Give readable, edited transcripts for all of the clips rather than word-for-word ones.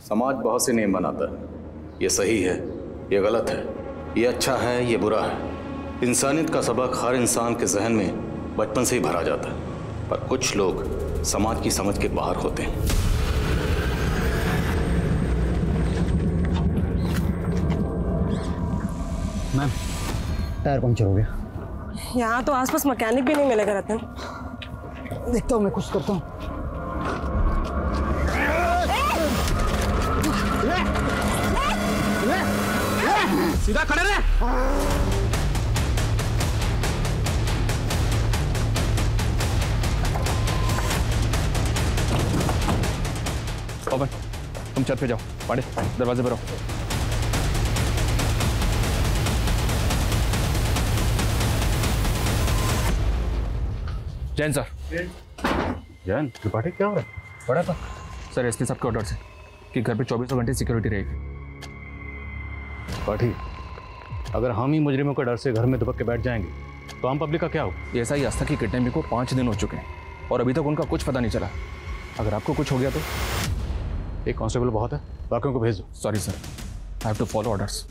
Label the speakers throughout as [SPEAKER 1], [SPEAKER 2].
[SPEAKER 1] समाज बहुत से नियम बनाता है, ये सही है, ये गलत है, ये अच्छा है, ये बुरा है। इंसानियत का सबक हर इंसान के जहन में बचपन से ही भरा जाता है, पर कुछ लोग समाज की समझ के बाहर होते हैं।
[SPEAKER 2] मैम, टायर पंक्चर हो गया।
[SPEAKER 3] यहाँ तो आसपास मैकेनिक भी नहीं मिलेगा रतन।
[SPEAKER 2] देखता हूँ, मैं कुछ करता हूँ।
[SPEAKER 4] सीधा खड़े रहे।
[SPEAKER 5] पवन, तुम छत पे जाओ, पांडे दरवाजे पर आओ। जैन सर।
[SPEAKER 1] जैन त्रिपाठी, क्या हो रहा है?
[SPEAKER 5] बड़ा था सर, एसपी साहब के ऑर्डर से कि घर पे 24 घंटे सिक्योरिटी रहेगी।
[SPEAKER 1] त्रिपाठी, अगर हम ही मुजरिमों के डर से घर में दुबक के बैठ जाएंगे तो आम पब्लिक का क्या होगा?
[SPEAKER 5] ऐसा ही आस्था की किडनैपिंग को 5 दिन हो चुके हैं और अभी तक उनका कुछ पता नहीं चला। अगर आपको कुछ हो गया तो?
[SPEAKER 1] एक कांस्टेबल बहुत है, बाकियों को भेज दो।
[SPEAKER 5] Sorry sir, I have to follow orders.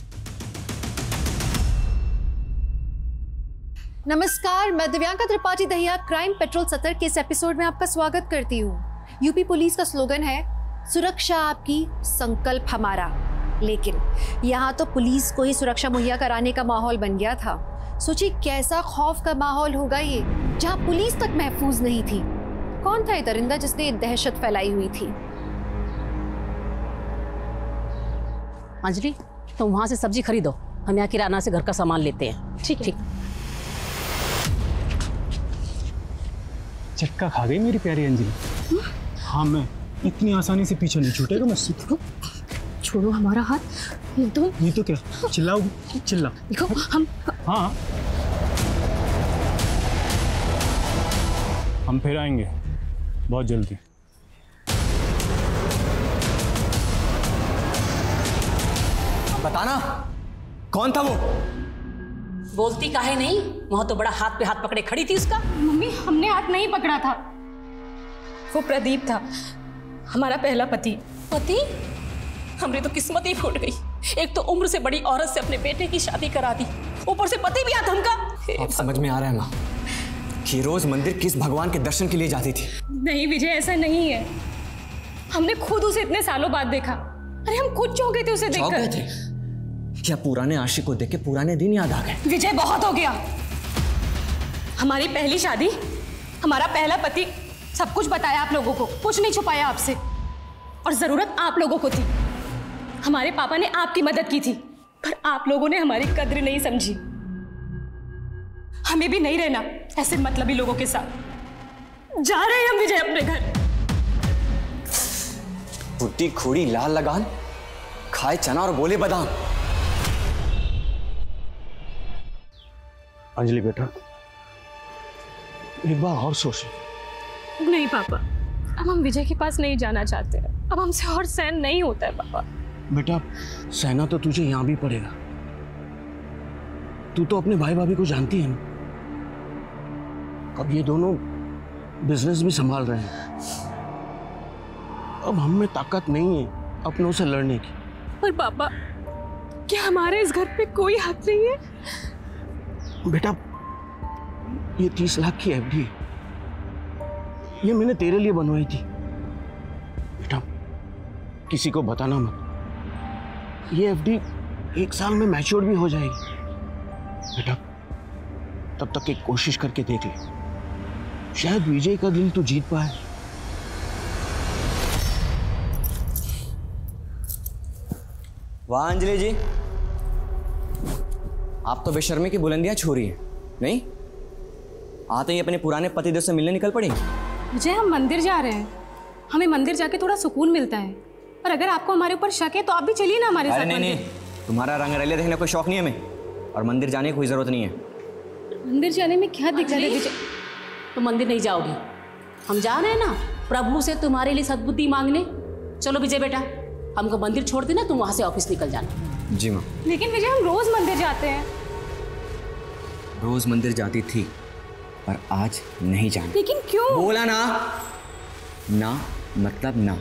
[SPEAKER 6] नमस्कार, मैं दिव्यांका त्रिपाठी दहिया क्राइम पेट्रोल सतर्क के इस एपिसोड में आपका स्वागत करती हूँ। यूपी पुलिस का स्लोगन है सुरक्षा आपकी, संकल्प हमारा। लेकिन यहाँ तो पुलिस को ही सुरक्षा मुहैया कराने का माहौल बन गया था। सोचिए कैसा खौफ का माहौल होगा ये, जहाँ पुलिस तक महफूज नहीं थी। कौन था ये दरिंदा जिसने दहशत फैलाई हुई थी?
[SPEAKER 7] अंजलि, तुम वहां से सब्जी खरीदो, हम यहाँ किराना से घर का सामान लेते हैं।
[SPEAKER 3] ठीक है।
[SPEAKER 2] झटका खा गई मेरी प्यारी अंजलि। हाँ, मैं इतनी आसानी से पीछे नहीं छूटेगा मुझसे।
[SPEAKER 3] छोड़ो हमारा हाथ। ये
[SPEAKER 2] तो क्या चिल्लाओगी? चिल्ला।
[SPEAKER 3] देखो हम।
[SPEAKER 2] हाँ, हम फिर आएंगे बहुत जल्दी।
[SPEAKER 4] बताना कौन था वो?
[SPEAKER 7] बोलती काहे नहीं? वहां तो बड़ा हाथ पे हाथ पकड़े खड़ी थी उसका।
[SPEAKER 3] मम्मी, हमने हाथ नहीं पकड़ा था, वो प्रदीप था, हमारा पहला पति।
[SPEAKER 7] पति? हमरी तो किस्मत ही फूट गई। एक तो उम्र से बड़ी औरत से अपने बेटे की शादी करा दी, ऊपर से पति भी आ धमका।
[SPEAKER 4] अब समझ में आ रहा है माँ कि रोज मंदिर किस भगवान के दर्शन के लिए जाती थी।
[SPEAKER 3] नहीं विजय, ऐसा नहीं है। हमने खुद उसे इतने सालों बाद देखा। अरे हम खुद चौंक गए थे उसे देखकर।
[SPEAKER 4] चौंक गए थे? क्या पुराने आशिक को देख के पुराने दिन याद आ गए?
[SPEAKER 3] विजय, बहुत हो गया। हमारी पहली शादी, हमारा पहला पति, सब कुछ बताया आप लोगों को, कुछ नहीं छुपाया आपसे। और जरूरत आप लोगों को थी। हमारे पापा ने आपकी मदद की थी, पर आप लोगों ने हमारी कद्र नहीं समझी। हमें भी नहीं रहना ऐसे मतलबी लोगों के साथ। जा रहे हैं हम विजय अपने घर।
[SPEAKER 4] फुट्टी खोड़ी लाल लगान, खाए चना और बोले बादाम।
[SPEAKER 2] अंजलि बेटा, एक बार और सोच।
[SPEAKER 3] नहीं पापा, अब हम विजय के पास नहीं जाना चाहते हैं। अब हमसे और सहन नहीं होता है पापा।
[SPEAKER 2] बेटा, सहना तो तुझे यहां भी पड़ेगा। तू तो अपने भाई भाभी को जानती है ना। अब ये दोनों बिजनेस भी संभाल रहे हैं। अब हम में ताकत नहीं है अपनों से लड़ने की।
[SPEAKER 3] पर पापा, क्या हमारे इस घर पे कोई हक नहीं है?
[SPEAKER 2] बेटा, ये 30 लाख की एफडी है, ये मैंने तेरे लिए बनवाई थी। बेटा, किसी को बताना मत। ये एफडी 1 साल में मैच्योर भी हो जाएगी। बेटा, तब तक एक कोशिश करके देख ले, शायद विजय का दिल तू जीत पाए।
[SPEAKER 4] वाह अंजलि जी, आप तो बेशर्मी की बुलंदियां छू रही हैं। नहीं, आते ही अपने पुराने पतिदेव से मिलने निकल पड़ी।
[SPEAKER 3] विजय, हम मंदिर जा रहे हैं। हमें मंदिर जाके थोड़ा सुकून मिलता है। और अगर आपको हमारे ऊपर शक है तो आप भी चलिए ना हमारे साथ।
[SPEAKER 4] नहीं, तुम्हारा रंगरलिया देखने का कोई शौक नहीं है हमें, और मंदिर जाने की कोई जरूरत नहीं है।
[SPEAKER 3] मंदिर जाने में क्या दिक्कत है विजय?
[SPEAKER 7] तुम मंदिर नहीं जाओगी, हम जा रहे हैं ना प्रभु से तुम्हारे लिए सद्बुद्धि मांगने। चलो विजय बेटा, हमको मंदिर छोड़ देना, तुम वहां से ऑफिस निकल जाना।
[SPEAKER 4] जी माँ।
[SPEAKER 3] लेकिन विजय, हम रोज मंदिर जाते हैं।
[SPEAKER 4] रोज मंदिर जाती थी, पर आज नहीं जाना।
[SPEAKER 3] लेकिन क्यों?
[SPEAKER 4] बोला ना, ना मतलब ना।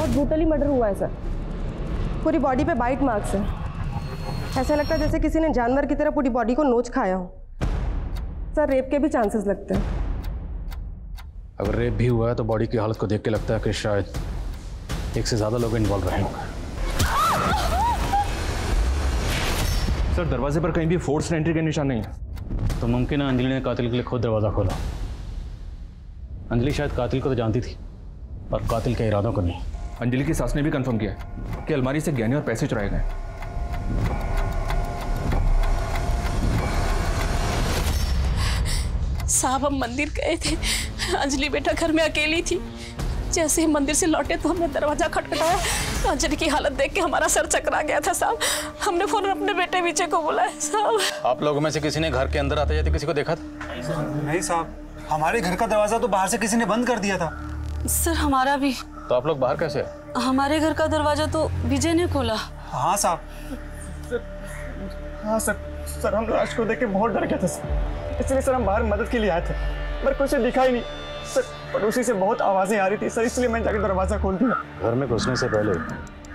[SPEAKER 8] बहुत ब्रूटली मर्डर हुआ है सर। पूरी बॉडी पे बाइट मार्क्स है। ऐसा लगता है जैसे किसी ने जानवर की तरह पूरी बॉडी को नोच खाया हो। सर रेप के भी चांसेस लगते हैं।
[SPEAKER 1] अगर रेप भी हुआ है तो बॉडी की हालत को देख के लगता है कि शायद एक से ज्यादा लोग इन्वॉल्व रहे होंगे।
[SPEAKER 5] सर दरवाजे पर कहीं भी फोर्स एंट्री के निशान नहीं है।
[SPEAKER 1] तो मुमकिन है अंजलि ने कातिल के लिए खुद दरवाजा खोला। अंजलि शायद कातिल को तो जानती थी और कातिल के इरादों को नहीं।
[SPEAKER 5] अंजलि की सास ने भी कंफर्म किया कि अलमारी से गहने और पैसे चुराए गए।
[SPEAKER 7] साहब हम मंदिर गए थे, अंजलि बेटा घर में अकेली थी। जैसे ही मंदिर से लौटे तो हमने दरवाजा खटखटाया। अंजलि की हालत देख के हमारा सर चकरा गया था साहब। हमने फौरन अपने बेटे विजय को बुलाया साहब।
[SPEAKER 1] आप लोगों में से किसी ने घर के अंदर आते जाते किसी को देखा था?
[SPEAKER 9] नहीं साहब, हमारे घर का दरवाजा तो बाहर से किसी ने बंद कर दिया था।
[SPEAKER 7] सर हमारा भी।
[SPEAKER 1] तो आप लोग बाहर कैसे आए?
[SPEAKER 7] हमारे घर का दरवाजा तो विजय ने खोला।
[SPEAKER 9] हाँ साहब। हाँ सर, हम लाश को देख के बहुत डर गए थे सर, इसलिए सर हम बाहर मदद के लिए आए थे, पर कुछ दिखा ही नहीं सर। पड़ोसी से बहुत आवाजें आ रही थी सर, इसलिए मैंने जाकर दरवाजा खोल दिया।
[SPEAKER 1] घर में घुसने से पहले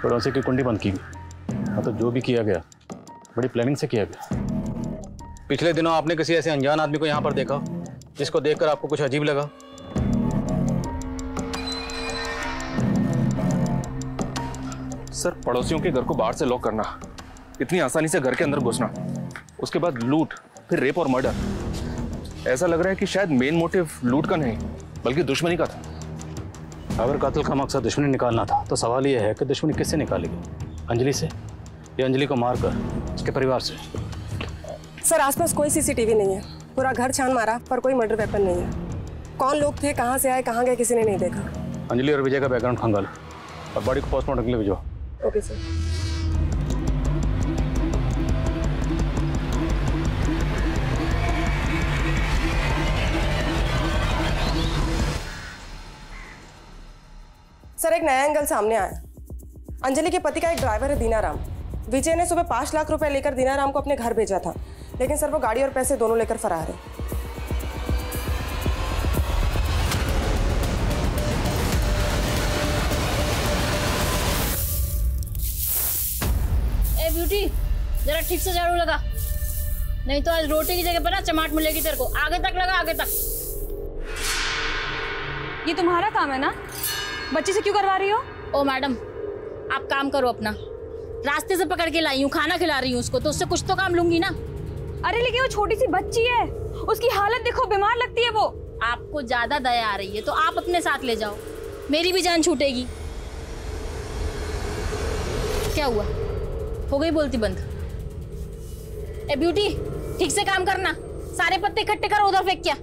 [SPEAKER 1] पड़ोसी की कुंडी बंद की गई। हाँ तो जो भी किया गया बड़ी प्लानिंग से किया गया। पिछले दिनों आपने किसी ऐसे अनजान आदमी को यहाँ पर देखा जिसको देखकर आपको कुछ अजीब लगा?
[SPEAKER 5] सर पड़ोसियों के घर को बाहर से लॉक करना, इतनी आसानी से घर के अंदर घुसना, उसके बाद लूट, फिर रेप और मर्डर। ऐसा लग रहा है कि शायद मेन मोटिव लूट का नहीं बल्कि दुश्मनी का था।
[SPEAKER 1] अगर कातिल का मकसद दुश्मनी निकालना था तो सवाल यह है कि दुश्मनी किससे निकालेगी? अंजलि से या अंजलि को मारकर उसके परिवार से?
[SPEAKER 8] सर आसपास कोई सीसीटीवी नहीं है। पूरा घर छान मारा पर कोई मर्डर वेपन नहीं है। कौन लोग थे, कहाँ से आए, कहाँ गए, किसी ने नहीं देखा।
[SPEAKER 1] अंजलि और विजय का बैकग्राउंड खंगालो और बॉडी को पोस्टमार्टम के लिए भिजवाओ।
[SPEAKER 8] Okay sir. सर एक नया एंगल सामने आया। अंजलि के पति का एक ड्राइवर है दीनाराम। विजय ने सुबह 5 लाख रुपए लेकर दीनाराम को अपने घर भेजा था, लेकिन सर वो गाड़ी और पैसे दोनों लेकर फरार है।
[SPEAKER 10] ए ब्यूटी, जरा ठीक से झाड़ू लगा, नहीं तो आज रोटी की जगह पर ना चमाट मिलेगी तेरे को। आगे तक लगा, आगे तक।
[SPEAKER 3] ये तुम्हारा काम है ना, बच्ची से क्यों करवा रही हो?
[SPEAKER 10] ओ मैडम, आप काम करो अपना। रास्ते से पकड़ के लाई हूँ, खाना खिला रही हूँ उसको, तो उससे कुछ तो काम लूंगी ना।
[SPEAKER 3] अरे लेकिन वो छोटी सी बच्ची है, उसकी हालत देखो, बीमार लगती है वो।
[SPEAKER 10] आपको ज्यादा दया आ रही है तो आप अपने साथ ले जाओ, मेरी भी जान छूटेगी। क्या हुआ, हो गई बोलती बंद? ए ब्यूटी, ठीक से काम करना, सारे पत्ते इकट्ठे करो, उधर फेंक क्या।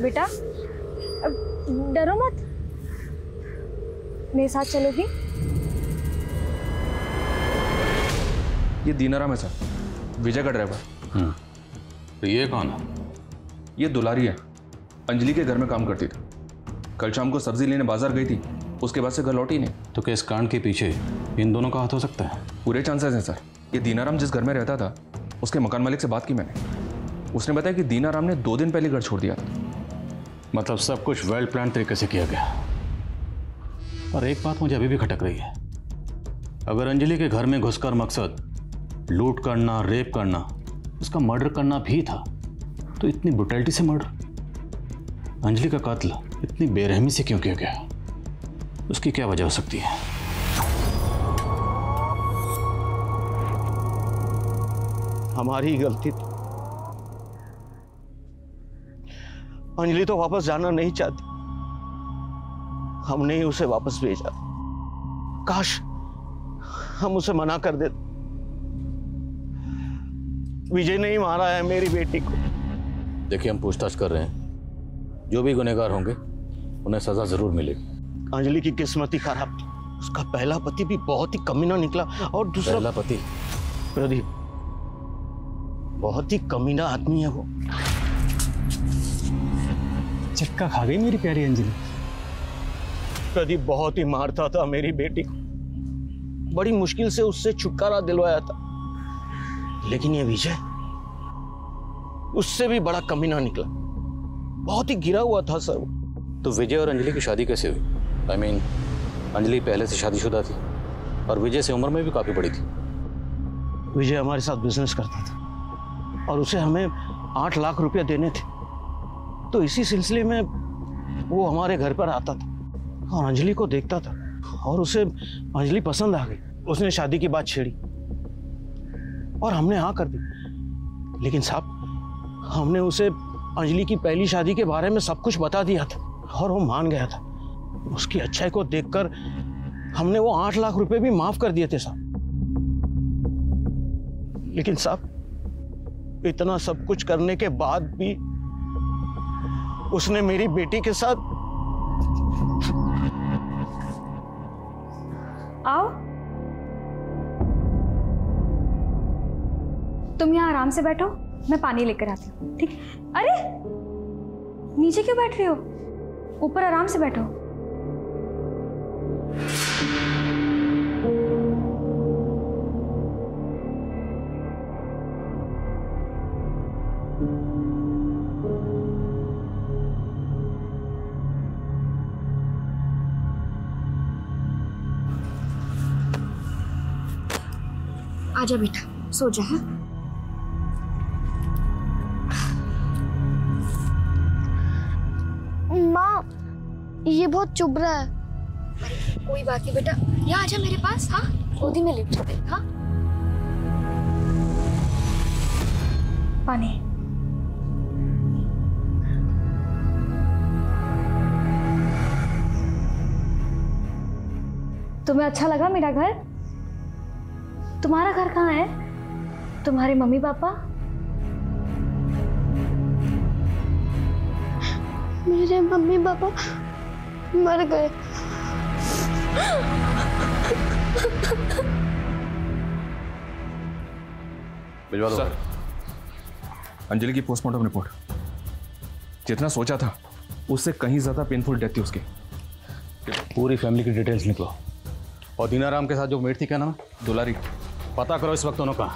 [SPEAKER 3] बेटा डरो मत, मेरे साथ चलोगी?
[SPEAKER 5] ये दीनाराम है सर, विजय का ड्राइवर।
[SPEAKER 1] तो ये कौन है?
[SPEAKER 5] ये दुलारी है, अंजलि के घर में काम करती थी। कल शाम को सब्जी लेने बाजार गई थी, उसके बाद से घर लौटी नहीं।
[SPEAKER 1] तो क्या इस कांड के पीछे इन दोनों का हाथ हो सकता है?
[SPEAKER 5] पूरे चांसेस हैं सर। ये दीनाराम जिस घर में रहता था उसके मकान मालिक से बात की मैंने, उसने बताया कि दीनाराम ने 2 दिन पहले घर छोड़ दिया था।
[SPEAKER 1] मतलब सब कुछ वेल प्लान तरीके से किया गया। पर एक बात मुझे अभी भी खटक रही है, अगर अंजलि के घर में घुसकर मकसद लूट करना, रेप करना, उसका मर्डर करना भी था, तो इतनी ब्रुटैलिटी से मर्डर अंजलि का कातिल इतनी बेरहमी से क्यों किया गया? उसकी क्या वजह हो सकती है?
[SPEAKER 2] हमारी गलती थी। अंजलि तो वापस जाना नहीं चाहती, हमने ही उसे वापस भेजा। काश हम उसे मना कर देते। विजय ने ही मारा है मेरी बेटी को।
[SPEAKER 1] देखिए हम पूछताछ कर रहे हैं, जो भी गुनहगार होंगे उन्हें सजा जरूर मिलेगी।
[SPEAKER 2] अंजलि की किस्मत ही खराब थी, उसका पहला पति भी बहुत ही कमीना निकला और दूसरा
[SPEAKER 1] पहला पति
[SPEAKER 2] प्रदीप बहुत ही कमीना आदमी है वो।
[SPEAKER 11] चक्का खा गई मेरी प्यारी अंजलि।
[SPEAKER 2] प्रदीप बहुत ही मारता था मेरी बेटी को, बड़ी मुश्किल से उससे छुटकारा दिलवाया था, लेकिन ये विजय उससे भी बड़ा कमीना निकला। बहुत ही गिरा हुआ था सर।
[SPEAKER 1] तो विजय और अंजलि की शादी कैसे हुई? I mean, अंजलि पहले से शादीशुदा थी और विजय से उम्र में भी काफी बड़ी थी।
[SPEAKER 2] विजय हमारे साथ बिजनेस करता था और उसे हमें 8 लाख रुपया देने थे। तो इसी सिलसिले में वो हमारे घर पर आता था और अंजलि को देखता था और उसे अंजलि पसंद आ गई। उसने शादी की बात छेड़ी और हमने हाँ कर दी। लेकिन साहब, हमने उसे अंजलि की पहली शादी के बारे में सब कुछ बता दिया था और वो मान गया था। उसकी अच्छाई को देखकर हमने वो 8 लाख रुपए भी माफ कर दिए थे साहब। लेकिन साहब, इतना सब कुछ करने के बाद भी उसने मेरी बेटी के साथ।
[SPEAKER 12] आओ, तुम यहाँ आराम से बैठो, मैं पानी लेकर आती हूँ। ठीक? अरे नीचे क्यों बैठ रही हो? ऊपर आराम से बैठो। आजा बेटा, सो जा। हाँ,
[SPEAKER 13] माँ, ये बहुत चुभ रहा है।
[SPEAKER 12] कोई बात नहीं बेटा, यहाँ आजा मेरे पास। हाँ, गोदी में लेट जाते। हाँ, पानी। तुम्हें अच्छा लगा मेरा घर? तुम्हारा घर कहाँ है? तुम्हारे मम्मी पापा?
[SPEAKER 13] मेरे मम्मी पापा मर गए।
[SPEAKER 1] भिजवा दो
[SPEAKER 5] सर। अंजलि की पोस्टमार्टम रिपोर्ट जितना सोचा था उससे कहीं ज्यादा पेनफुल डेथ थी उसकी।
[SPEAKER 1] पूरी फैमिली की डिटेल्स निकलो। और दीनाराम के साथ जो मेट थी, क्या नाम?
[SPEAKER 5] दुलारी।
[SPEAKER 1] पता करो इस वक्त दोनों का।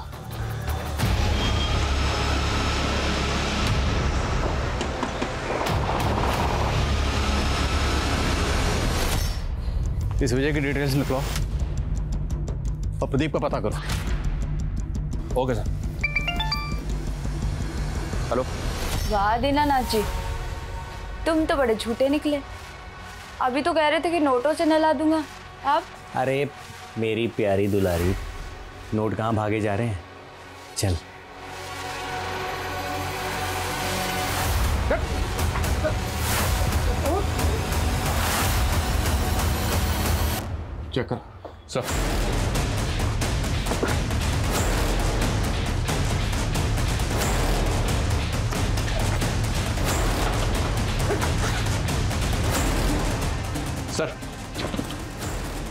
[SPEAKER 1] इस विजय की डिटेल्स निकलो और प्रदीप का पता करो।
[SPEAKER 5] Okay sir. हेलो।
[SPEAKER 14] वाह दीनानाथ जी, तुम तो बड़े झूठे निकले। अभी तो कह रहे थे कि नोटों से नहला दूंगा, अब?
[SPEAKER 4] अरे मेरी प्यारी दुलारी, नोट कहाँ भागे जा रहे हैं? चल।
[SPEAKER 1] चेक कर।
[SPEAKER 5] सर। सर,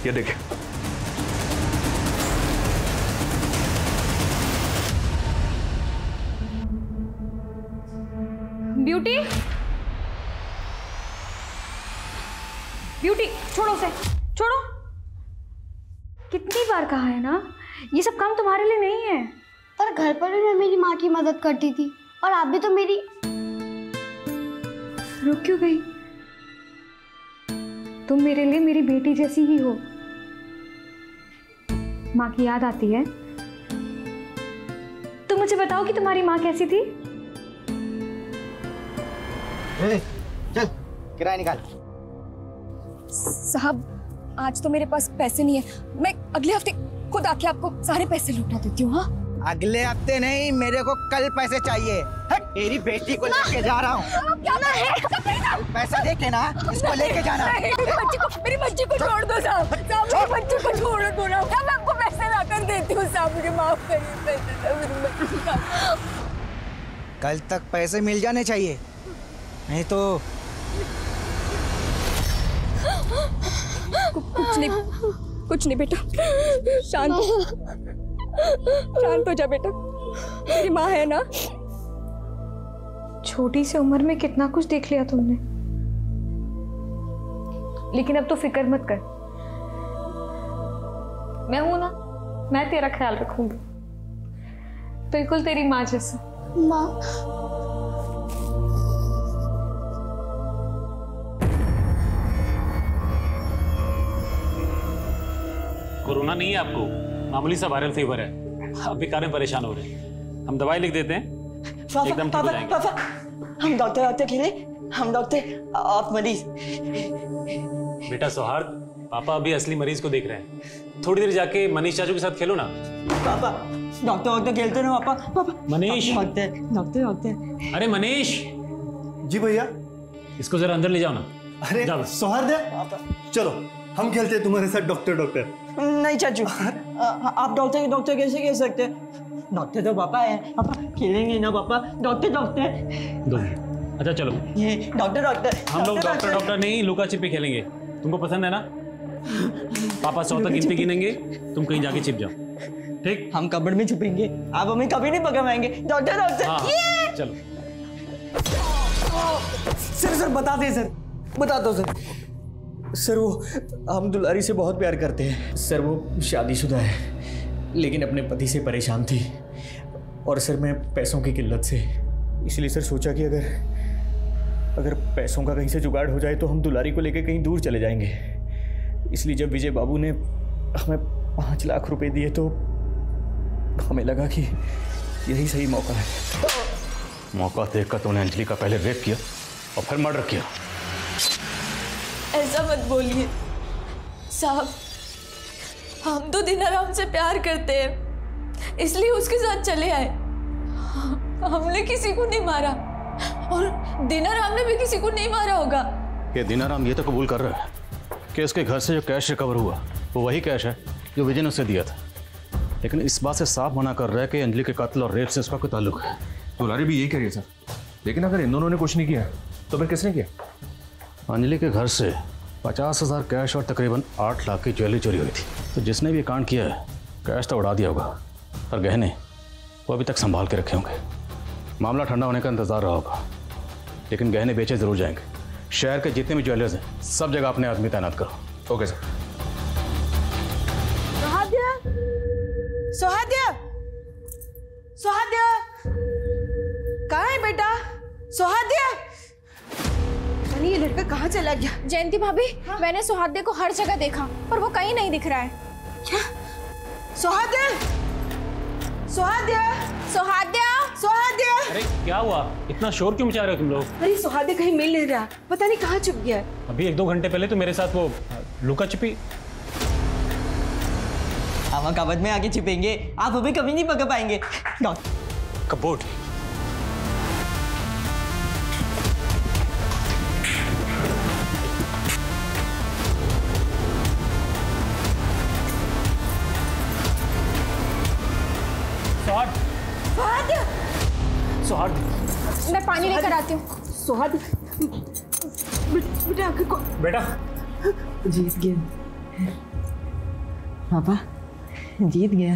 [SPEAKER 5] ये देखिए।
[SPEAKER 12] ब्यूटी, ब्यूटी, छोड़ो उसे, छोड़ो। कितनी बार कहा है ना, ये सब काम तुम्हारे लिए नहीं है।
[SPEAKER 13] पर घर पर भी मैं मेरी माँ की मदद करती थी और आप भी तो मेरी।
[SPEAKER 12] रुक क्यों गई? तुम मेरे लिए मेरी बेटी जैसी ही हो। माँ की याद आती है? तुम मुझे बताओ कि तुम्हारी माँ कैसी थी?
[SPEAKER 9] चल किराया निकाल।
[SPEAKER 12] साहब, आज तो मेरे पास पैसे नहीं है। मैं अगले हफ्ते खुद आके आपको सारे पैसे लौटा देती हूँ। हाँ,
[SPEAKER 9] अगले हफ्ते नहीं, मेरे को कल पैसे चाहिए। तेरी बेटी को लेके जा रहा हूँ। पैसा दे के ना, इसको लेके जाना।
[SPEAKER 14] मेरी बच्ची को छोड़ दो साहब। साहब मेरी बच्ची को छोड़ दो ना। मैं आपको पैसे लाकर देती हूँ साहब, मुझे माफ करिए। पैसे मेरी बच्ची का।
[SPEAKER 9] कल तक पैसे मिल जाने चाहिए, नहीं तो।
[SPEAKER 12] कुछ नहीं बेटा, शांत हो जा बेटा। मेरी माँ है ना। छोटी सी उम्र में कितना कुछ देख लिया तुमने, लेकिन अब तो फिक्र मत कर। मैं हूं ना, मैं तेरा ख्याल रखूंगी, बिल्कुल तेरी माँ जैसा।
[SPEAKER 13] माँ,
[SPEAKER 15] कोरोना नहीं है आपको, मामूली सा वायरल फीवर है। आप बेकार में परेशान हो रहे हैं। हम दवाई लिख देते हैं, एकदम ठीक हो जाएंगे।
[SPEAKER 14] हम डॉक्टर के लिए, हम डॉक्टर, आप मरीज।
[SPEAKER 15] बेटा सौहार्द, पापा अभी असली मरीज को देख रहे हैं। थोड़ी देर जाके मनीष चाचू के साथ खेलो ना।
[SPEAKER 14] पापा डॉक्टर खेलते ना पापा।
[SPEAKER 15] मनीष,
[SPEAKER 14] डॉक्टर।
[SPEAKER 15] अरे मनीष।
[SPEAKER 16] जी भैया।
[SPEAKER 15] इसको जरा अंदर ले जाओ ना।
[SPEAKER 16] अरे सौहार्द, चलो हम खेलते हैं तुम्हारे साथ डॉक्टर।
[SPEAKER 14] नहीं चाचू, आप डॉक्टर कैसे कह सकते हैं? डॉक्टर तो पापा है, पापा खेलेंगे ना पापा। डॉक्टर।
[SPEAKER 15] अच्छा चलो,
[SPEAKER 14] ये डॉक्टर।
[SPEAKER 15] हम लोग डॉक्टर नहीं, लुका छिपी खेलेंगे। तुमको पसंद है ना? पापा 100 तक गिनती गिनेंगे, तुम कहीं जाके छिप जाओ, ठीक?
[SPEAKER 14] हम कबड़ में छुपेंगे, आप हमें कभी नहीं पकड़ पाएंगे। डॉक्टर।
[SPEAKER 15] हाँ, चलो।
[SPEAKER 16] सर बता दो सर, वो हम दुलारी से बहुत प्यार करते हैं। सर वो शादीशुदा है, लेकिन अपने पति से परेशान थी, और सर मैं पैसों की किल्लत से, इसलिए सर सोचा कि अगर पैसों का कहीं से जुगाड़ हो जाए तो हम दुलारी को लेकर कहीं दूर चले जाएंगे। इसलिए जब विजय बाबू ने हमें 5 लाख रुपए दिए तो हमें लगा कि यही सही मौका है।
[SPEAKER 1] मौका देखकर तूने अंजलि का पहले रेप किया और फिर मर्डर किया।
[SPEAKER 7] ऐसा मत बोलिए साहब, हम तो दिनाराम से प्यार करते हैं, इसलिए उसके साथ चले आए। हमने किसी को नहीं मारा, और दिनाराम ने भी किसी को नहीं मारा होगा।
[SPEAKER 1] ये दिनाराम ये तो कबूल कर रहा है कि उसके घर से जो कैश रिकवर हुआ वो वही कैश है जो विजय ने उसे दिया था, लेकिन इस बात से साफ मना कर रहा है कि अंजलि के कत्ल और रेप से उसका कोई ताल्लुक है।
[SPEAKER 5] दुलारी भी यही कह रही है सर, लेकिन अगर इन दोनों ने कुछ नहीं किया तो फिर किसने किया?
[SPEAKER 1] अंजलि के घर से 50,000 कैश और तकरीबन 8 लाख की ज्वेलरी चोरी हुई थी। तो जिसने भी ये कांड किया है, कैश तो उड़ा दिया होगा, पर गहने वो अभी तक संभाल के रखे होंगे। मामला ठंडा होने का इंतजार रहा होगा, लेकिन गहने बेचे जरूर जाएंगे। शहर के जितने भी ज्वेलर्स हैं सब जगह अपने आदमी तैनात करो।
[SPEAKER 5] Okay sir.
[SPEAKER 14] सुहाद्या कहाँ है बेटा? सुहाद्या, ये लड़का कहाँ चला गया?
[SPEAKER 10] जयंती भाभी, मैंने सुहाद्या को हर जगह देखा, पर वो कहीं नहीं दिख रहा है।
[SPEAKER 14] क्या? सुहाद्या!
[SPEAKER 15] अरे क्या हुआ, इतना शोर क्यों मचा रहे हो तुम लोग?
[SPEAKER 14] अरे सुहाद्या कहीं मिल नहीं रहा, पता नहीं कहाँ छुप गया।
[SPEAKER 15] अभी 1-2 घंटे पहले तो मेरे साथ वो लुका छिपी।
[SPEAKER 14] हम कबर्ड में आके छिपेंगे, आप हमें कभी नहीं पकड़ पाएंगे।
[SPEAKER 15] कबोर्ड।
[SPEAKER 10] सौहार्द, मैं पानी लेकर आती हूँ।
[SPEAKER 14] सौहार्द,
[SPEAKER 15] बेटा
[SPEAKER 14] जीत गया पापा, जीत गया।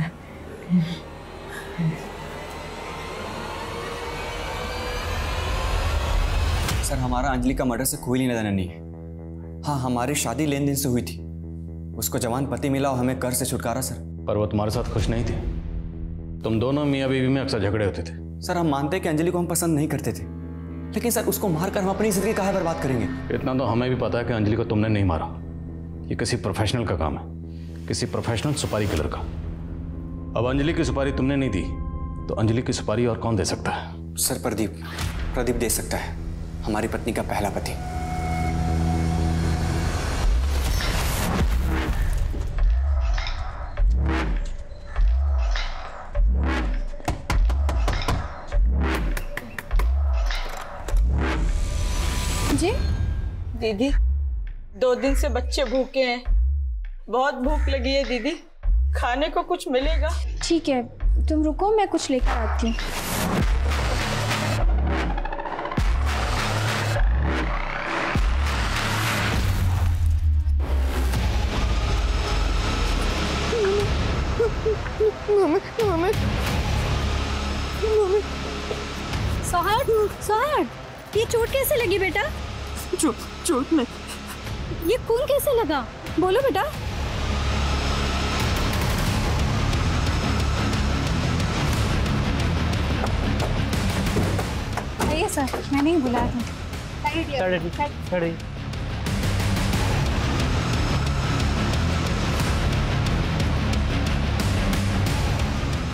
[SPEAKER 4] सर हमारा अंजलि का मर्डर से कोई लेना देना नहीं है। हाँ, हमारी शादी लेन देन से हुई थी, उसको जवान पति मिला और हमें कर से छुटकारा सर।
[SPEAKER 1] पर वो तुम्हारे साथ खुश नहीं थी। तुम दोनों मियाँ बीवी में अक्सर झगड़े होते थे।
[SPEAKER 4] सर हम मानते हैं कि अंजलि को हम पसंद नहीं करते थे, लेकिन सर उसको मारकर हम अपनी जिंदगी काहे बर्बाद करेंगे?
[SPEAKER 1] इतना तो हमें भी पता है कि अंजलि को तुमने नहीं मारा। ये किसी प्रोफेशनल का काम है, किसी प्रोफेशनल सुपारी किलर का। अब अंजलि की सुपारी तुमने नहीं दी तो अंजलि की सुपारी और कौन दे सकता है?
[SPEAKER 4] सर प्रदीप दे सकता है, हमारी पत्नी का पहला पति।
[SPEAKER 10] जी
[SPEAKER 14] दीदी, 2 दिन से बच्चे भूखे हैं, बहुत भूख लगी है दीदी, खाने को कुछ मिलेगा?
[SPEAKER 10] ठीक है, तुम रुको, मैं कुछ लेकर आती हूँ।
[SPEAKER 3] सौहार्द, ये चोट कैसे लगी बेटा?
[SPEAKER 14] चोट में
[SPEAKER 3] ये खून कैसे लगा? बोलो बेटा।
[SPEAKER 10] आइए सर, मैंने ही बुलाया था।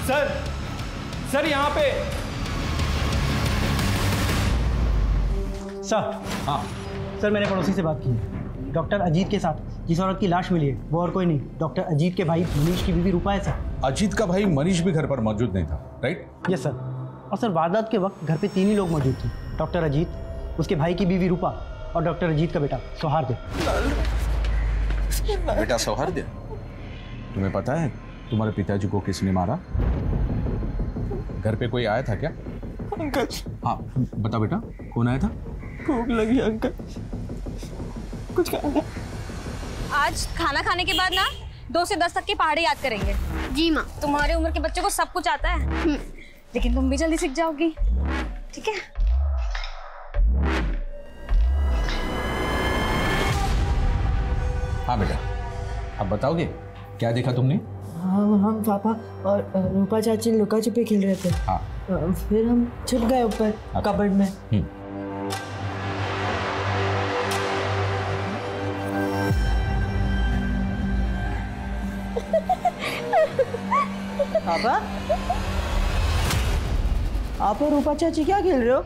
[SPEAKER 11] सर यहाँ पे। सर। हाँ सर, मैंने पड़ोसी से बात की है। डॉक्टर अजीत के साथ जिस औरत की लाश मिली है वो और कोई नहीं, डॉक्टर अजीत के भाई मनीष की बीवी रूपा है सर।
[SPEAKER 17] अजीत का भाई मनीष भी घर पर मौजूद नहीं था, राइट?
[SPEAKER 11] Yes sir. और सर वारदात के वक्त घर पे 3 ही लोग मौजूद थे, डॉक्टर अजीत, उसके भाई की बीवी रूपा और डॉक्टर अजीत का बेटा सौहार्द।
[SPEAKER 17] बेटा सौहार्द, तुम्हें पता है तुम्हारे पिताजी को किसने मारा? घर पे कोई आया था क्या?
[SPEAKER 2] अंकल।
[SPEAKER 17] हाँ बता बेटा, कौन आया था?
[SPEAKER 2] भूख लगी अंकल, कुछ खाना।
[SPEAKER 10] आज खाना खाने के बाद ना 2 से 10 तक की पहाड़ी याद करेंगे। जी माँ। तुम्हारी उम्र के बच्चे को सब कुछ आता है, लेकिन तुम भी जल्दी सीख जाओगी, ठीक है?
[SPEAKER 17] हाँ बेटा, अब बताओगे क्या देखा तुमने?
[SPEAKER 18] हम पापा और रूपा चाची लुका छुपी खेल रहे थे।
[SPEAKER 17] हाँ।
[SPEAKER 18] फिर हम छुप गए ऊपर कबर्ड में। पापा, आप और रूपा चाची क्या खेल रहे हो?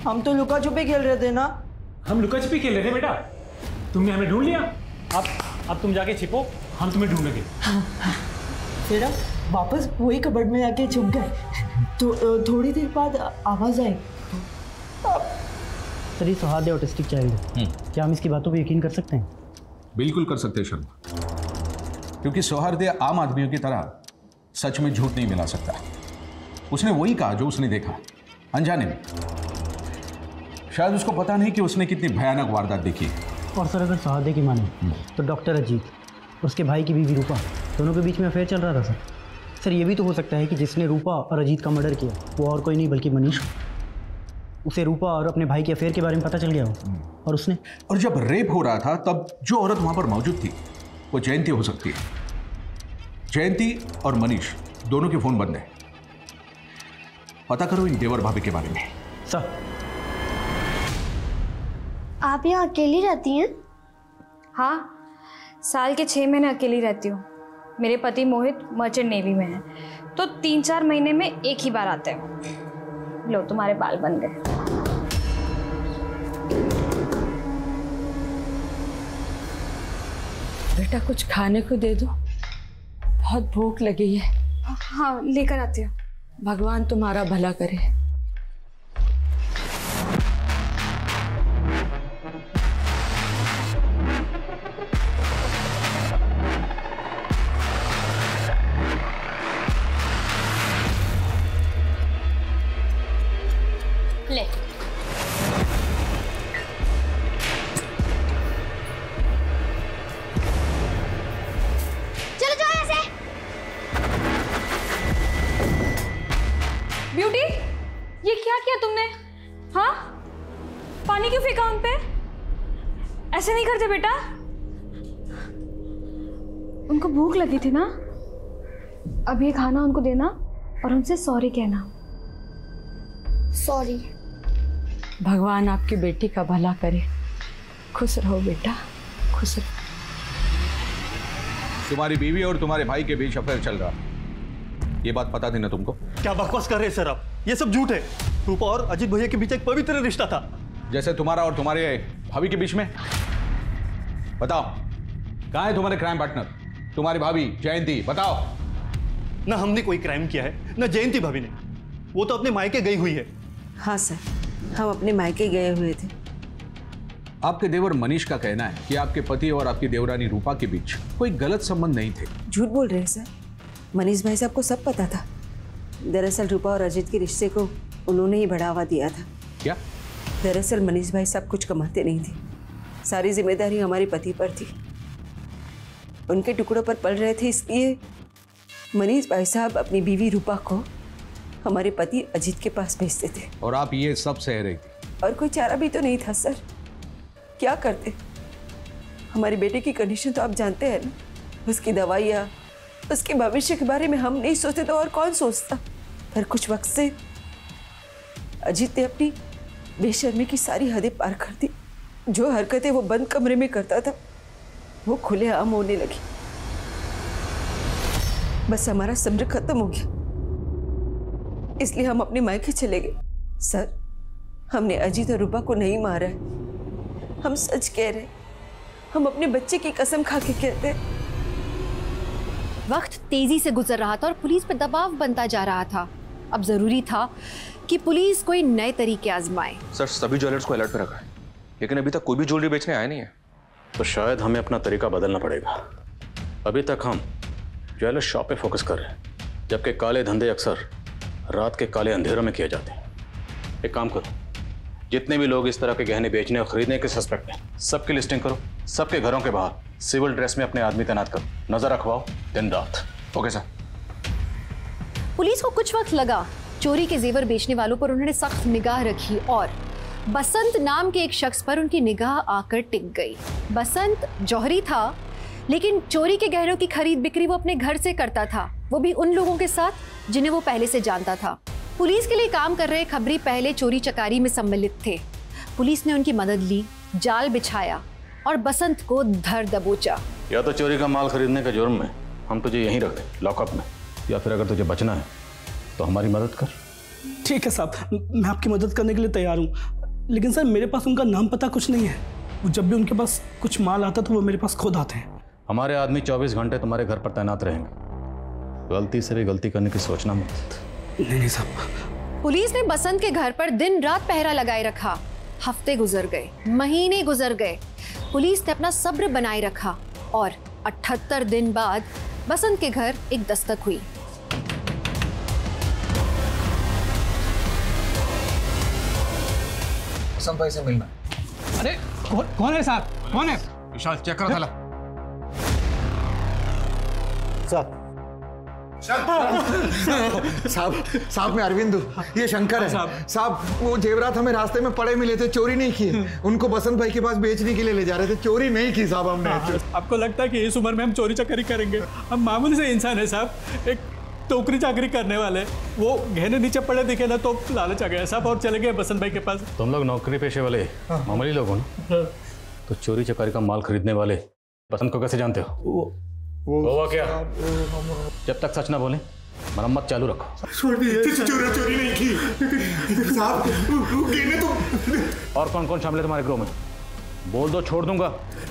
[SPEAKER 18] हम तो लुका छुपी खेल रहे थे ना।
[SPEAKER 15] हम लुका छुपी खेल रहे थे बेटा, तुमने हमें ढूंढ लिया। अब तुम जाके छिपो, हम तुम्हें ढूंढेंगे।
[SPEAKER 18] फिर हम वापस वही कबर्ड में आके छुप गए, तो थोड़ी देर बाद आवाज आई।
[SPEAKER 11] सर ये सौहार्द ऑटिस्टिक चाइल्ड है, क्या हम इसकी बातों पर यकीन कर सकते हैं?
[SPEAKER 17] बिल्कुल कर सकते हैं शर्मा, क्योंकि सौहार्द आम आदमियों की तरह सच में झूठ नहीं मिला सकता। उसने वही कहा जो उसने देखा, अनजाने में। शायद उसको पता नहीं कि उसने कितनी भयानक वारदात देखी।
[SPEAKER 11] और सर अगर सौहार्द की माने तो डॉक्टर अजीत और उसके भाई की बीवी रूपा दोनों के बीच में अफेयर चल रहा था सर। ये भी तो हो सकता है कि जिसने रूपा और अजीत का मर्डर किया वो और कोई नहीं बल्कि मनीष। उसे रूपा और अपने भाई के अफेयर के बारे में पता चल गया हो और उसने।
[SPEAKER 17] और जब रेप हो रहा था तब जो औरत वहां पर मौजूद थी वो जयंती हो सकती है। जयंती और मनीष दोनों के फोन बंद है। पता करो इन देवर भाभी के बारे में।
[SPEAKER 11] सर
[SPEAKER 13] आप यहाँ अकेली रहती हैं?
[SPEAKER 12] हाँ, साल के 6 महीने अकेली रहती हूँ। मेरे पति मोहित मर्चेंट नेवी में हैं, तो 3-4 महीने में एक ही बार आते हैं। लो तुम्हारे बाल बन गए।
[SPEAKER 14] बेटा कुछ खाने को दे दो, बहुत भूख लगी है।
[SPEAKER 12] हाँ लेकर आती हूँ।
[SPEAKER 14] भगवान तुम्हारा भला करे।
[SPEAKER 10] ले
[SPEAKER 13] चलो जाओ ऐसे।
[SPEAKER 12] ब्यूटी, ये क्या किया तुमने? हाँ, पानी क्यों फेंका उन पे? ऐसे नहीं करते बेटा। उनको भूख लगी थी ना, अब ये खाना उनको देना और उनसे सॉरी कहना।
[SPEAKER 13] सॉरी।
[SPEAKER 14] भगवान आपकी बेटी का भला करे। खुश रहो बेटा, खुश रहो।
[SPEAKER 17] तुम्हारी बीवी और तुम्हारे भाई के बीच अफेयर चल रहा, ये बात पता थी ना तुमको?
[SPEAKER 9] क्या बकवास कर रहे हैं सर आप? ये सब झूठ है। रूपा और अजीत भैया के बीच एक पवित्र रिश्ता था।
[SPEAKER 17] जैसे तुम्हारा और तुम्हारे भाभी के बीच में। बताओ कहाँ है तुम्हारे क्राइम पार्टनर, तुम्हारी भाभी जयंती? बताओ।
[SPEAKER 9] ना हमने कोई क्राइम किया है ना जयंती भाभी ने, वो तो अपने मायके गई हुई है।
[SPEAKER 18] हाँ सर, हम अपने मायके गए हुए थे।
[SPEAKER 17] आपके देवर मनीष का कहना है कि आपके पति और आपकी देवरानी रूपा के बीच कोई गलत संबंध नहीं थे।
[SPEAKER 18] झूठ बोल रहे हैं सर, मनीष भाई साहब को सब पता था। दरअसल रूपा और अजीत के रिश्ते को उन्होंने ही बढ़ावा दिया था।
[SPEAKER 17] क्या?
[SPEAKER 18] दरअसल मनीष भाई सब कुछ कमाते नहीं थे, सारी जिम्मेदारी हमारे पति पर थी। उनके टुकड़ों पर पल रहे थे, इसलिए मनीष भाई साहब अपनी बीवी रूपा को हमारे पति अजीत के पास भेजते थे।
[SPEAKER 17] और आप ये सब सह रही थी?
[SPEAKER 18] और कोई चारा भी तो नहीं था सर, क्या करते? हमारे बेटे की कंडीशन तो आप जानते हैं ना, उसकी दवाइयाँ, उसके भविष्य के बारे में हम नहीं सोचते तो और कौन सोचता। पर कुछ वक्त से अजीत ने अपनी बेशर्मी की सारी हदें पार कर दी। जो हरकतें वो बंद कमरे में करता था वो खुलेआम होने लगी। बस हमारा सब्र खत्म हो गया, इसलिए हम अपने मायके चले गए। सर, हमने अजीत और रूपा को नहीं मारा है, हम सच कह रहे, हम अपने बच्चे की कसम खा के कहते हैं।
[SPEAKER 6] वक्त तेजी से गुजर रहा था और पुलिस पर दबाव बनता जा रहा था। अब जरूरी था कि पुलिस कोई नए तरीके आजमाए।
[SPEAKER 5] सर, सभी ज्वेलर्स को अलर्ट पर रखा है, लेकिन अभी तक कोई भी ज्वेलरी बेचने आया नहीं है।
[SPEAKER 1] तो शायद हमें अपना तरीका बदलना पड़ेगा। अभी तक हम ज्वेलर शॉप पे फोकस कर रहे हैं, जबकि काले धंधे अक्सर रात के काले अंधेरों में किए जाते हैं। एक काम करो, जितने भी लोग इस तरह के गहने बेचने और खरीदने के सस्पेक्ट हैं, सबकी लिस्टिंग करो, सबके घरों के बाहर सिविल ड्रेस में अपने आदमी तैनात करो, नजर रखवाओ दिन रात।
[SPEAKER 5] Okay sir.
[SPEAKER 6] पुलिस को कुछ वक्त लगा, चोरी के जेवर बेचने वालों पर उन्होंने सख्त निगाह रखी और बसंत नाम के एक शख्स पर उनकी निगाह आकर टिक गई। बसंत जौहरी था, लेकिन चोरी के गहनों की खरीद बिक्री वो अपने घर से करता था, वो भी उन लोगों के साथ जिन्हें वो पहले से जानता था। पुलिस के लिए काम कर रहे खबरी पहले चोरी चकारी में सम्मिलित थे। पुलिस ने उनकी मदद ली, जाल बिछाया और बसंत को धर दबोचा।
[SPEAKER 1] या तो चोरी का माल खरीदने के जुर्म में हम तुझे यहीं रख दें लॉकअप में, या फिर अगर तुझे बचना है तो हमारी मदद कर।
[SPEAKER 2] ठीक है साहब, मैं आपकी मदद करने के लिए तैयार हूँ, लेकिन सर मेरे पास उनका नाम पता कुछ नहीं है। जब भी उनके पास कुछ माल आता तो वो मेरे पास खुद आते हैं।
[SPEAKER 1] हमारे आदमी 24 घंटे तुम्हारे घर पर तैनात रहेंगे, गलती से भी गलती करने की सोचना मत।
[SPEAKER 2] नहीं साहब।
[SPEAKER 6] पुलिस ने बसंत के घर पर दिन रात पहरा लगाए रखा। हफ्ते गुजर गए, महीने गुजर गए, पुलिस ने अपना सब्र बनाए रखा और 78 दिन बाद बसंत के घर एक दस्तक हुई।
[SPEAKER 19] बसंत भाई से मिलना।
[SPEAKER 2] अरे कौन है साहब, कौन है?
[SPEAKER 17] विशाल चेक करो थाला।
[SPEAKER 19] साहब मैं अरविंद हूँ, ये शंकर है। साहब वो जेवरात हमें रास्ते में पड़े मिले थे, चोरी नहीं किए, उनको बसंत भाई के पास बेचने के लिए ले जा रहे थे, चोरी नहीं की साहब हमने।
[SPEAKER 2] आपको लगता है कि इस उम्र में हम चोरी चकारी करेंगे? हम मामूली से इंसान है साहब, एक टोकरी चाकरी करने वाले। वो गहने नीचे पड़े दिखे ना तो लालच आ गया साहब और चले गए बसंत भाई के पास।
[SPEAKER 1] तुम लोग नौकरी पेशे वाले मामूली लोग हो ना, तो चोरी चकारी का माल खरीदने वाले बसंत को कैसे जानते हो? वो क्या? जब तक सच ना बोले मरम्मत चालू रखो।
[SPEAKER 19] चोरी नहीं की साहब, तो।
[SPEAKER 1] और कौन कौन शामिल है तुम्हारे ग्रोह में? बोल दो, छोड़ दूंगा।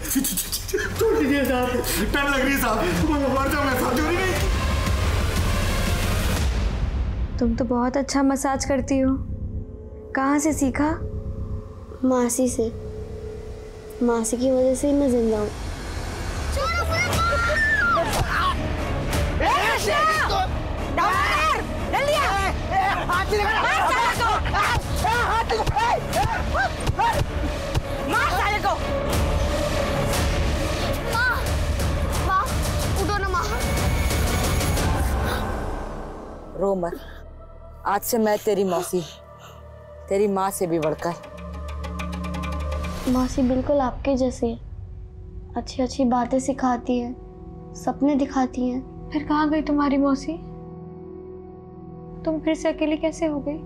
[SPEAKER 19] छोड़ दीजिए साहब, डर लग रही है साहब, मर जाऊंगा साहब, चोरी नहीं।
[SPEAKER 12] तुम तो बहुत अच्छा मसाज करती हो, कहाँ से सीखा?
[SPEAKER 13] मासी से। मासी की वजह से ही मैं जिंदा हूँ।
[SPEAKER 14] रो मत, आज से मैं तेरी मौसी, तेरी माँ से भी बढ़कर।
[SPEAKER 13] मासी बिल्कुल आपके जैसी है, अच्छी अच्छी बातें सिखाती है, सपने दिखाती है।
[SPEAKER 12] फिर कहाँ गई तुम्हारी मौसी? तुम फिर से अकेली कैसे हो गई?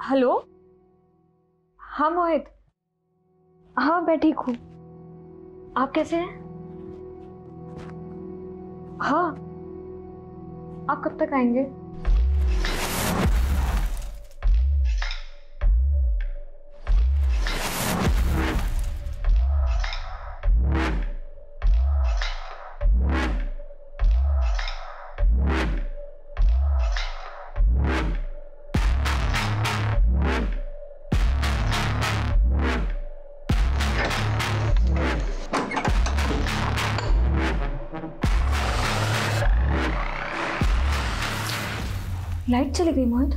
[SPEAKER 12] हेलो, हाँ मोहित। हाँ मैं ठीक हूँ, आप कैसे हैं? हाँ, आप कब तक आएंगे? लाइट चली गई मोहित।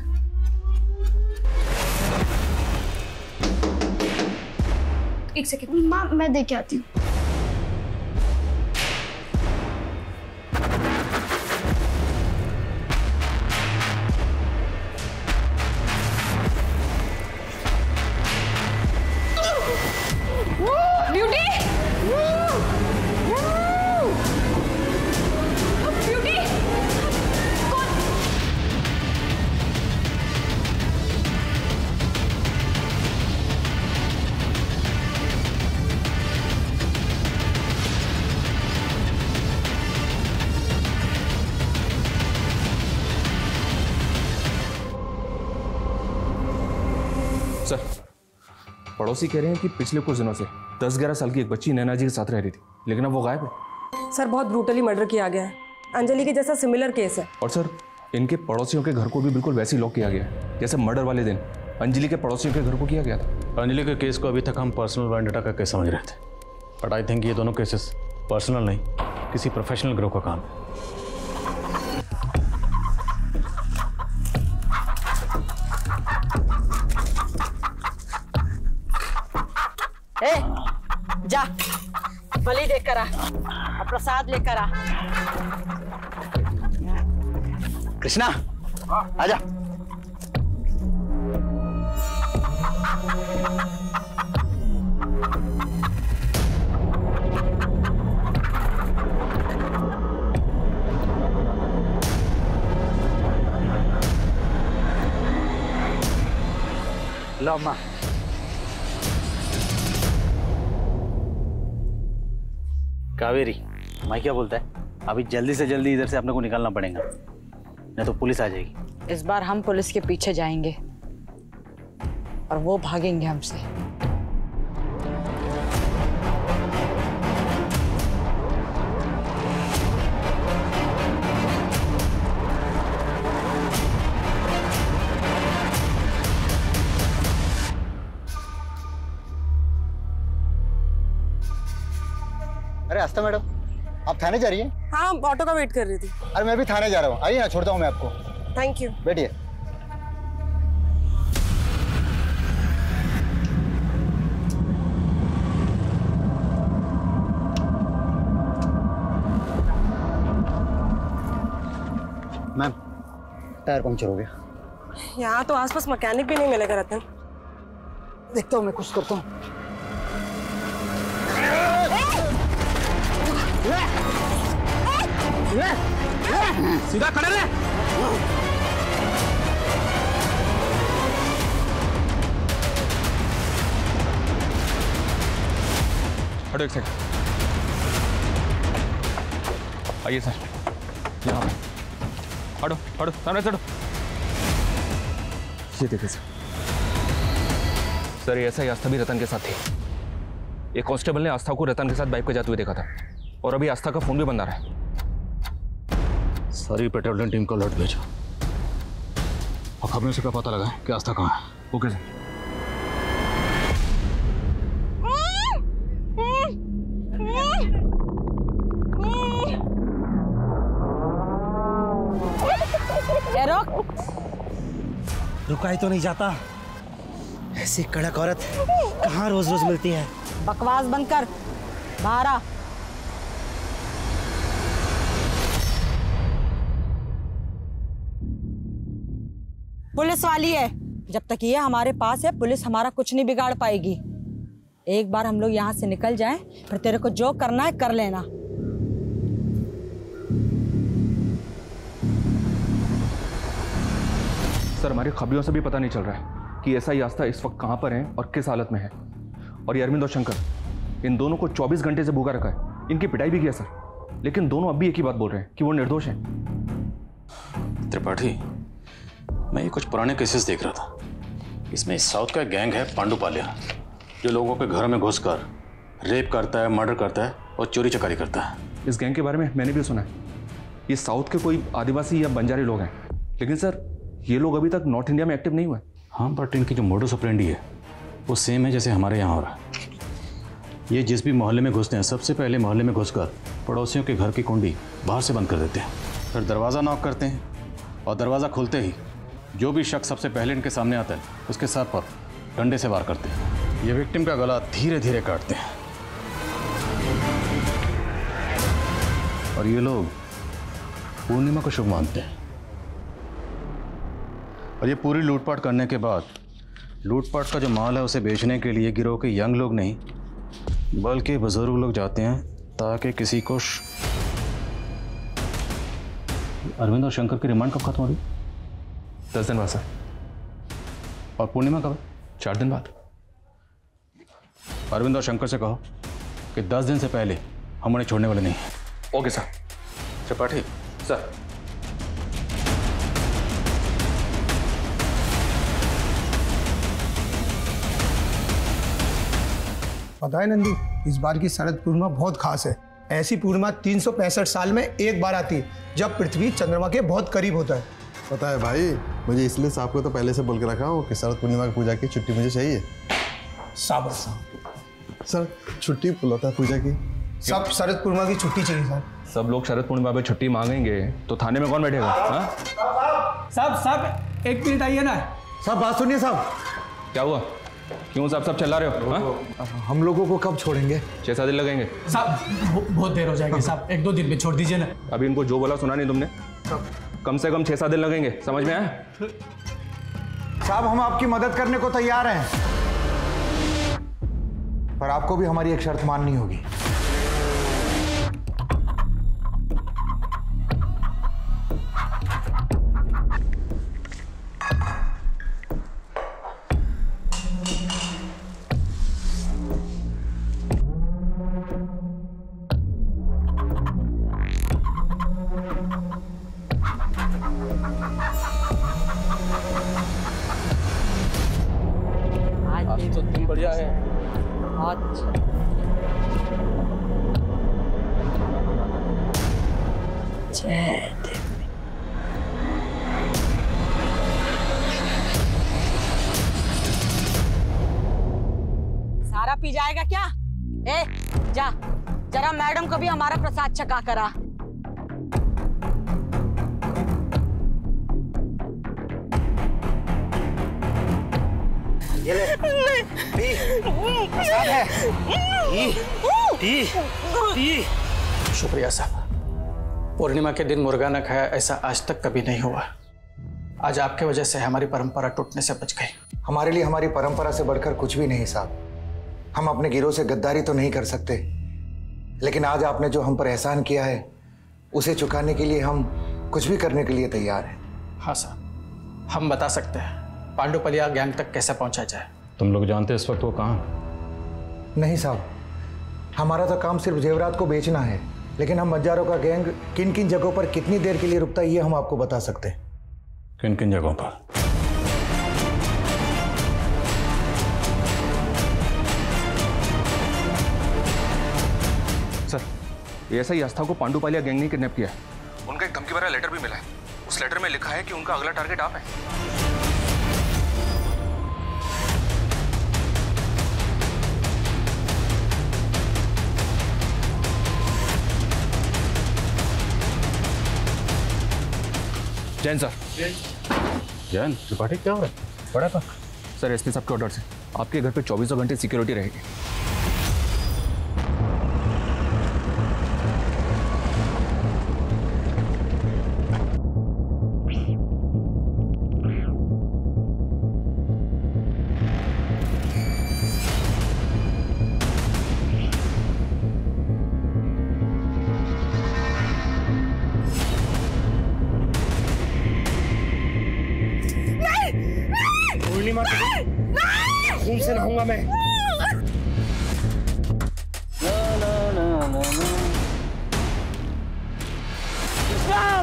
[SPEAKER 12] एक सेकंड
[SPEAKER 13] माँ, मैं देख के आती हूँ।
[SPEAKER 5] सर, पड़ोसी कह रहे हैं कि पिछले कुछ दिनों से 10-11 साल की एक बच्ची नैना जी के साथ रह रही थी, लेकिन अब वो गायब है।
[SPEAKER 8] सर बहुत ब्रूटली मर्डर किया गया है, अंजलि के जैसा सिमिलर केस है।
[SPEAKER 5] और सर, इनके पड़ोसियों के घर को भी बिल्कुल वैसे ही लॉक किया गया है जैसे मर्डर वाले दिन अंजलि के पड़ोसियों के घर को किया गया था।
[SPEAKER 1] अंजलि के केस को अभी तक हम पर्सनल वेंडेटा का केस समझ रहे थे, बट आई थिंक ये दोनों केसेस पर्सनल नहीं, किसी प्रोफेशनल ग्रुप का काम है।
[SPEAKER 20] जा बलि देकर आ और प्रसाद लेकर आ।
[SPEAKER 21] कृष्णा आजा। लो अम्मा।
[SPEAKER 22] कावेरी, मैं क्या बोलता है, अभी जल्दी से जल्दी इधर से अपने को निकलना पड़ेगा, नहीं तो पुलिस आ जाएगी।
[SPEAKER 20] इस बार हम पुलिस के पीछे जाएंगे और वो भागेंगे हमसे।
[SPEAKER 21] अरे आस्था मैडम, आप थाने जा रही हैं?
[SPEAKER 8] हाँ, ऑटो का वेट कर रही थी।
[SPEAKER 21] अरे मैं भी थाने जा रहा हूँ, आइए ना, छोड़ता हूँ मैं आपको।
[SPEAKER 8] Thank you.
[SPEAKER 21] बैठिए। मैम, टायर पंक्चर हो गया।
[SPEAKER 8] यहाँ तो आसपास मैकेनिक भी नहीं मिलेगा रतन।
[SPEAKER 20] देखता हूँ मैं कुछ करता हूँ।
[SPEAKER 5] सीधा खड़े रहे। हटो एक सेकंड। आइए सर, यहाँ पे। हटो हटो, सामने से हटो। ये देखिए सर, ये ऐसा ही आस्था भी रतन के साथ थी। एक कांस्टेबल ने आस्था को रतन के साथ बाइक पे जाते हुए देखा था, और अभी आस्था का फोन भी बंद आ रहा है।
[SPEAKER 1] सारी पेट्रोलियम टीम को अलर्ट भेजो और खबरों से क्या पता लगा कि आस्था कहाँ है।
[SPEAKER 5] Okay sir.
[SPEAKER 11] रुका ही तो नहीं जाता, ऐसी कड़क औरत कहाँ रोज रोज मिलती है।
[SPEAKER 20] बकवास बंद कर, बाहर आ। पुलिस वाली है, जब तक ये हमारे पास है पुलिस हमारा कुछ नहीं बिगाड़ पाएगी। एक बार हम लोग यहाँ से निकल जाएं, फिर तेरे को जो करना है कर लेना।
[SPEAKER 5] सर, हमारी खबरों से भी पता नहीं चल रहा है कि ऐसा ही आस्था इस वक्त कहाँ पर है और किस हालत में है। और ये अरविंद और शंकर, इन दोनों को 24 घंटे से भूखा रखा है। इनकी पिटाई भी किया सर, लेकिन दोनों अब भी एक ही बात बोल रहे हैं कि वो निर्दोष हैं।
[SPEAKER 1] त्रिपाठी, मैं ये कुछ पुराने केसेस देख रहा था। इसमें साउथ का गैंग है पांडुपालिया, जो लोगों के घर में घुसकर रेप करता है, मर्डर करता है और चोरी चकारी करता है।
[SPEAKER 5] इस गैंग के बारे में मैंने भी सुना है। ये साउथ के कोई आदिवासी या बंजारी लोग हैं, लेकिन सर ये लोग अभी तक नॉर्थ इंडिया में एक्टिव नहीं हुए।
[SPEAKER 1] हाँ, बट इनकी जो मोडस ऑपरेंडी है वो सेम है जैसे हमारे यहाँ हो रहा है। ये जिस भी मोहल्ले में घुसते हैं, सबसे पहले मोहल्ले में घुसकर पड़ोसियों के घर की कुंडी बाहर से बंद कर देते हैं, फिर दरवाज़ा नॉक करते हैं और दरवाज़ा खुलते ही जो भी शख्स सबसे पहले इनके सामने आता है उसके सर पर डंडे से वार करते हैं। ये विक्टिम का गला धीरे धीरे काटते हैं और ये लोग पूर्णिमा को शुभ मानते हैं। और ये पूरी लूटपाट करने के बाद लूटपाट का जो माल है उसे बेचने के लिए गिरोह के यंग लोग नहीं बल्कि बुजुर्ग लोग जाते हैं ताकि किसी को अरविंद और शंकर की रिमांड कब खत्म हो रही?
[SPEAKER 5] 10 दिन बाद सर।
[SPEAKER 1] और पूर्णिमा कब?
[SPEAKER 5] 4 दिन बाद।
[SPEAKER 1] अरविंद और शंकर से कहो कि 10 दिन से पहले हम उन्हें छोड़ने वाले नहीं हैं।
[SPEAKER 5] Okay sir.
[SPEAKER 1] त्रिपाठी
[SPEAKER 5] सर।
[SPEAKER 7] पता है नंदू, इस बार की शरद पूर्णिमा बहुत खास है। ऐसी पूर्णिमा 365 साल में एक बार आती है, जब पृथ्वी चंद्रमा के बहुत करीब होता है।
[SPEAKER 16] पता है भाई, मुझे इसलिए साहब को तो पहले से बोल के रखा हूँ कि शरद पूर्णिमा की पूजा की छुट्टी मुझे चाहिए। सर छुट्टी बुलाता पूजा की।
[SPEAKER 7] सब शरद पूर्णिमा की छुट्टी चाहिए सर।
[SPEAKER 5] सब लोग शरद पूर्णिमा पे छुट्टी मांगेंगे तो थाने में कौन बैठेगा?
[SPEAKER 7] साहब एक मिनट आइए ना।
[SPEAKER 19] साहब बात सुनिए साहब।
[SPEAKER 5] क्या हुआ? क्यों साहब सब चिल्ला रहे हो?
[SPEAKER 19] हम लोगों को कब छोड़ेंगे?
[SPEAKER 5] 6-7 दिन लगेंगे
[SPEAKER 7] साहब। बहुत देर हो जाएगी साहब, 1-2 दिन में छोड़ दीजिए ना।
[SPEAKER 5] अभी इनको जो बोला सुना नहीं तुमने? कम से कम 6-7 दिन लगेंगे, समझ में आया?
[SPEAKER 19] साहब हम आपकी मदद करने को तैयार हैं, पर आपको भी हमारी एक शर्त माननी होगी।
[SPEAKER 5] तो तुम बढ़िया है।
[SPEAKER 20] सारा पी जाएगा क्या? ए जा, जरा मैडम को भी हमारा प्रसाद छका करा।
[SPEAKER 2] ये ले, पी, प्रसाद है। पी। शुक्रिया साहब। पूर्णिमा के दिन मुर्गा न खाया ऐसा आज तक कभी नहीं हुआ। आज आपके वजह से हमारी परंपरा टूटने से बच गई।
[SPEAKER 19] हमारे लिए हमारी परंपरा से बढ़कर कुछ भी नहीं साहब। हम अपने गिरोह से गद्दारी तो नहीं कर सकते, लेकिन आज आपने जो हम पर एहसान किया है उसे चुकाने के लिए हम कुछ भी करने के लिए तैयार हैं।
[SPEAKER 2] हाँ साहब, हम बता सकते हैं पांडुपलिया गैंग तक कैसे पहुंचा जाए।
[SPEAKER 1] तुम लोग जानते इस वक्त वो कहाँ?
[SPEAKER 19] नहीं साहब, हमारा तो काम सिर्फ जेवरात को बेचना है, लेकिन हम बंजारों का गैंग किन किन जगहों पर कितनी देर के लिए रुकता है ये हम आपको बता सकते हैं।
[SPEAKER 1] किन किन जगहों पर?
[SPEAKER 5] सर, ये ऐसा ही आस्था को पांडुपालिया गैंग ने किडनैप किया है। उनका एक धमकी भरा लेटर भी मिला है। उस लेटर में लिखा है कि उनका अगला टारगेट आप है। जैन सर।
[SPEAKER 1] जैन त्रिपाठी, क्या हो रहा है? बड़ा था
[SPEAKER 5] सर, एसपी साहब के ऑर्डर से आपके घर पे 24 घंटे सिक्योरिटी रहेगी।
[SPEAKER 2] पूर्णिमा खून से नहाऊंगा मैं।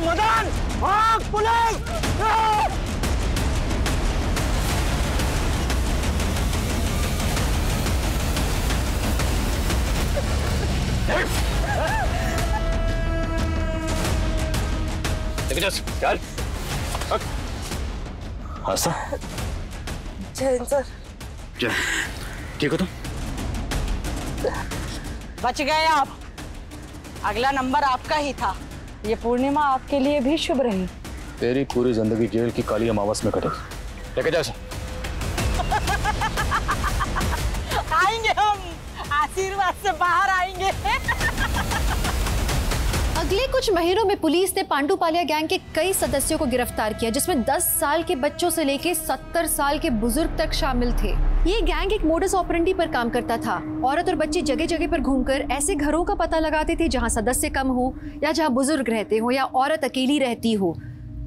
[SPEAKER 2] मदन, भाग पुलिस!
[SPEAKER 1] चल। हाँ सर।
[SPEAKER 20] जैन सर।
[SPEAKER 1] जय, ठीक हो तुम?
[SPEAKER 20] बच गए आप। अगला नंबर आपका ही था। ये पूर्णिमा आपके लिए भी शुभ रही।
[SPEAKER 1] तेरी पूरी जिंदगी जेल की काली अमावस में कटेगी। लेके जा सर।
[SPEAKER 20] आएंगे हम, आशीर्वाद से बाहर आएंगे।
[SPEAKER 6] अगले कुछ महीनों में पुलिस ने पांडुपालिया गैंग के कई सदस्यों को गिरफ्तार किया, जिसमें 10 साल के बच्चों से लेकर 70 साल के बुजुर्ग तक शामिल थे। ये गैंग एक मोडस ऑपरेंडी पर काम करता था। औरत और बच्चे जगह जगह पर घूमकर ऐसे घरों का पता लगाते थे जहां सदस्य कम हो, या जहां बुजुर्ग रहते हो, या औरत अकेली रहती हो।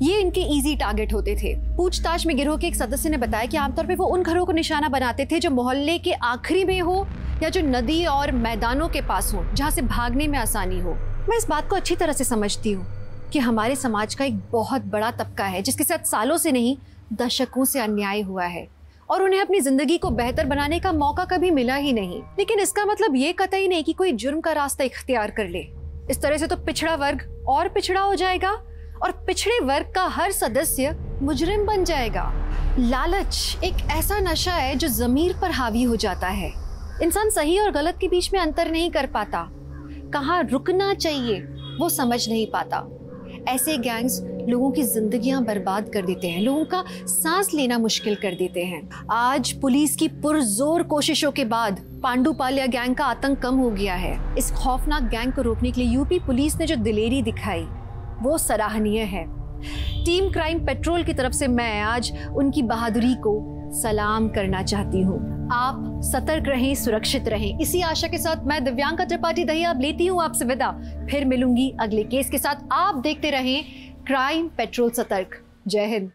[SPEAKER 6] ये इनके इजी टारगेट होते थे। पूछताछ में गिरोह के एक सदस्य ने बताया कि आमतौर पर वो उन घरों को निशाना बनाते थे जो मोहल्ले के आखिरी में हो, या जो नदी और मैदानों के पास हो, जहाँ से भागने में आसानी हो। मैं इस बात को अच्छी तरह से समझती हूँ कि हमारे समाज का एक बहुत बड़ा तबका है जिसके साथ सालों से नहीं दशकों से अन्याय हुआ है, और उन्हें अपनी जिंदगी को बेहतर बनाने का मौका कभी मिला ही नहीं। लेकिन इसका मतलब ये कतई नहीं कि कोई जुर्म का रास्ता इख्तियार कर ले। इस तरह से तो पिछड़ा वर्ग और पिछड़ा हो जाएगा और पिछड़े वर्ग का हर सदस्य मुजरिम बन जाएगा। लालच एक ऐसा नशा है जो ज़मीर पर हावी हो जाता है। इंसान सही और गलत के बीच में अंतर नहीं कर पाता, कहाँ रुकना चाहिए वो समझ नहीं पाता। ऐसे गैंग्स लोगों की जिंदगियां बर्बाद कर देते हैं, लोगों का सांस लेना मुश्किल कर देते हैं। आज पुलिस की पुरजोर कोशिशों के बाद पांडुपाल्या गैंग का आतंक कम हो गया है। इस खौफनाक गैंग को रोकने के लिए यूपी पुलिस ने जो दिलेरी दिखाई वो सराहनीय है। टीम क्राइम पेट्रोल की तरफ से मैं आज उनकी बहादुरी को सलाम करना चाहती हूँ। आप सतर्क रहें, सुरक्षित रहें। इसी आशा के साथ मैं दिव्यांका त्रिपाठी दहिया अब लेती हूँ आपसे विदा। फिर मिलूंगी अगले केस के साथ। आप देखते रहें क्राइम पेट्रोल सतर्क। जय हिंद।